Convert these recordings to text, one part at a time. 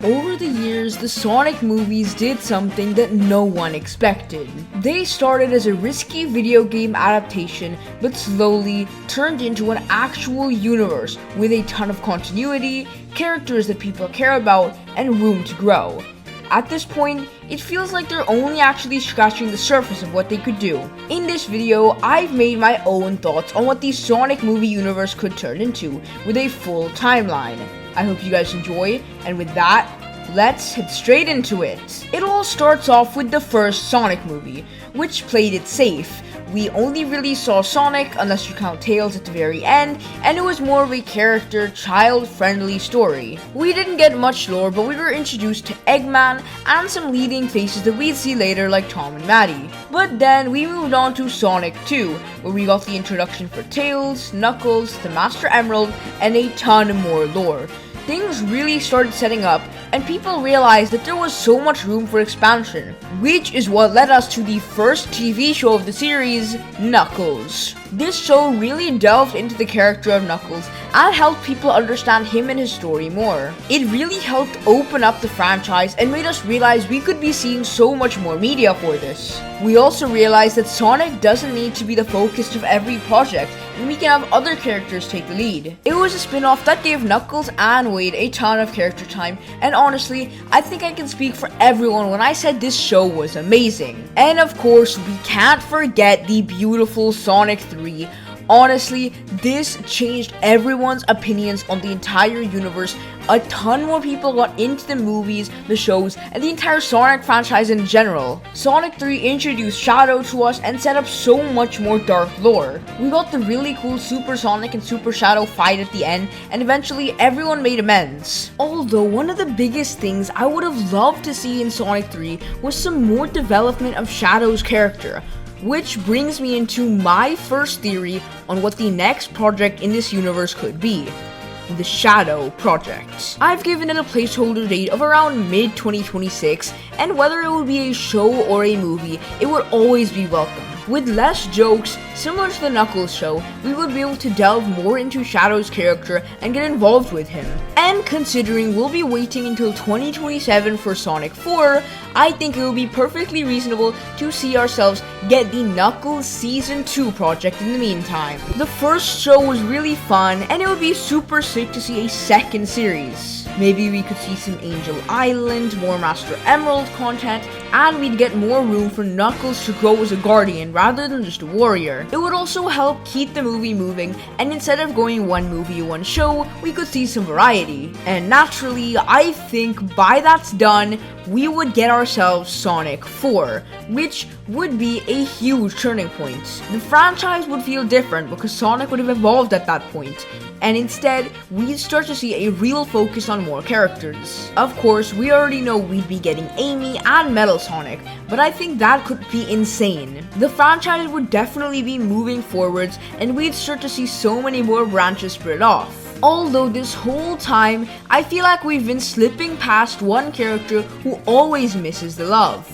Over the years, the Sonic movies did something that no one expected. They started as a risky video game adaptation, but slowly turned into an actual universe with a ton of continuity, characters that people care about, and room to grow. At this point, it feels like they're only actually scratching the surface of what they could do. In this video, I've made my own thoughts on what the Sonic movie universe could turn into, with a full timeline. I hope you guys enjoy, and with that, let's head straight into it. It all starts off with the first Sonic movie, which played it safe. We only really saw Sonic, unless you count Tails at the very end, and it was more of a character, child-friendly story. We didn't get much lore, but we were introduced to Eggman and some leading faces that we'd see later like Tom and Maddie. But then we moved on to Sonic 2, where we got the introduction for Tails, Knuckles, the Master Emerald, and a ton more lore. Things really started setting up, and people realized that there was so much room for expansion, which is what led us to the first TV show of the series, Knuckles. This show really delved into the character of Knuckles and helped people understand him and his story more. It really helped open up the franchise and made us realize we could be seeing so much more media for this. We also realized that Sonic doesn't need to be the focus of every project, and we can have other characters take the lead. It was a spin-off that gave Knuckles and Wade a ton of character time, and honestly, I think I can speak for everyone when I said this show was amazing. And of course, we can't forget the beautiful Sonic 3. Honestly, this changed everyone's opinions on the entire universe. A ton more people got into the movies, the shows, and the entire Sonic franchise in general. Sonic 3 introduced Shadow to us and set up so much more dark lore. We got the really cool Super Sonic and Super Shadow fight at the end, and eventually everyone made amends. Although one of the biggest things I would have loved to see in Sonic 3 was some more development of Shadow's character. Which brings me into my first theory on what the next project in this universe could be. The Shadow Project. I've given it a placeholder date of around mid-2026, and whether it would be a show or a movie, it would always be welcome. With less jokes, similar to the Knuckles show, we would be able to delve more into Shadow's character and get involved with him. And considering we'll be waiting until 2027 for Sonic 4, I think it would be perfectly reasonable to see ourselves get the Knuckles Season 2 project in the meantime. The first show was really fun, and it would be super sick to see a second series. Maybe we could see some Angel Island, more Master Emerald content, and we'd get more room for Knuckles to grow as a guardian rather than just a warrior. It would also help keep the movie moving, and instead of going one movie, one show, we could see some variety. And naturally, I think by that's done, we would get ourselves Sonic 4, which would be a huge turning point. The franchise would feel different because Sonic would have evolved at that point, and instead, we'd start to see a real focus on more characters. Of course, we already know we'd be getting Amy and Metal Sonic, but I think that could be insane. The franchise would definitely be moving forwards, and we'd start to see so many more branches spread off. Although this whole time, I feel like we've been slipping past one character who always misses the love.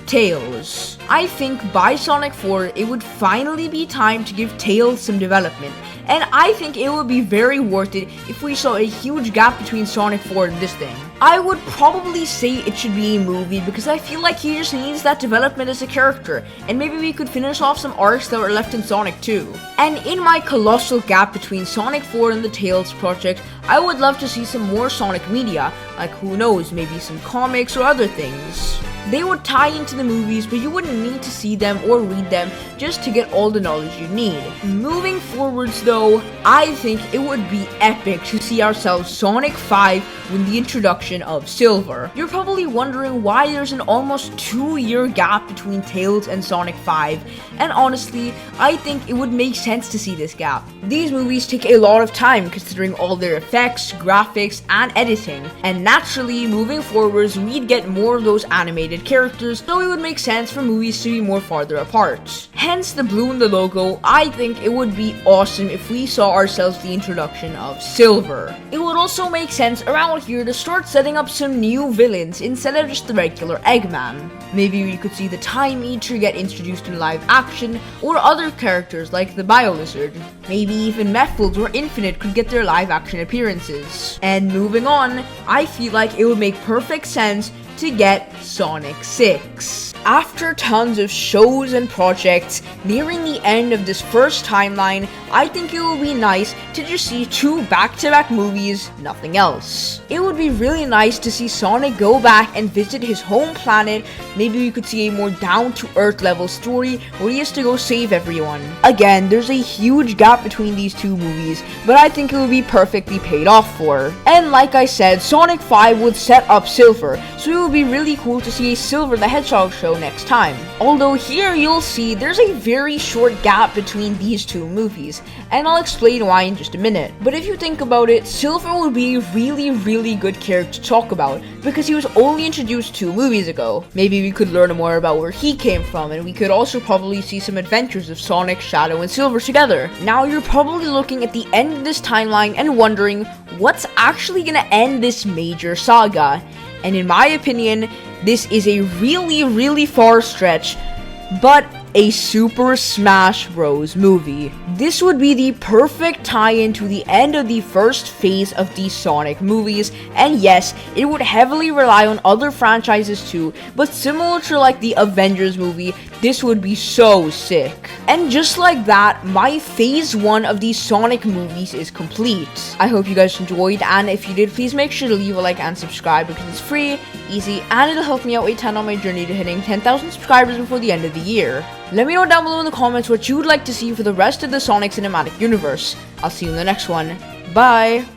Tails. I think by Sonic 4, it would finally be time to give Tails some development, and I think it would be very worth it if we saw a huge gap between Sonic 4 and this thing. I would probably say it should be a movie because I feel like he just needs that development as a character, and maybe we could finish off some arcs that were left in Sonic 2. And in my colossal gap between Sonic 4 and the Tails project, I would love to see some more Sonic media, like who knows, maybe some comics or other things. They would tie into the movies, but you wouldn't need to see them or read them just to get all the knowledge you need. Moving forwards though, I think it would be epic to see ourselves Sonic 5 with the introduction of Silver. You're probably wondering why there's an almost 2-year gap between Tails and Sonic 5, and honestly, I think it would make sense to see this gap. These movies take a lot of time considering all their effects, graphics, and editing, and naturally, moving forwards, we'd get more of those animated characters, so it would make sense for movies to be more farther apart. Hence the blue in the logo. I think it would be awesome if we saw ourselves the introduction of Silver. It would also make sense around here to start setting up some new villains instead of just the regular Eggman. Maybe we could see the Time Eater get introduced in live action, or other characters like the Bio-Lizard. Maybe even Mephiles or Infinite could get their live action appearances. And moving on, I feel like it would make perfect sense to get Sonic 6. After tons of shows and projects, nearing the end of this first timeline, I think it would be nice to just see 2 back-to-back movies, nothing else. It would be really nice to see Sonic go back and visit his home planet. Maybe we could see a more down-to-earth level story where he has to go save everyone. Again, there's a huge gap between these 2 movies, but I think it would be perfectly paid off for. And like I said, Sonic 5 would set up Silver, so it would be really cool to see a Silver the Hedgehog show next time. Although here you'll see there's a very short gap between these 2 movies, and I'll explain why in just a minute. But if you think about it, Silver would be a really good character to talk about because he was only introduced 2 movies ago. Maybe we could learn more about where he came from, and we could also probably see some adventures of Sonic, Shadow, and Silver together. Now you're probably looking at the end of this timeline and wondering what's actually gonna end this major saga. And in my opinion, this is a really far stretch, but a Super Smash Bros. Movie. This would be the perfect tie-in to the end of the first phase of the Sonic movies, and yes, it would heavily rely on other franchises too, but similar to like the Avengers movie, this would be so sick. And just like that, my phase 1 of the Sonic movies is complete. I hope you guys enjoyed, and if you did, please make sure to leave a like and subscribe because it's free, easy, and it'll help me out a ton on my journey to hitting 10,000 subscribers before the end of the year. Let me know down below in the comments what you would like to see for the rest of the Sonic Cinematic Universe. I'll see you in the next one. Bye!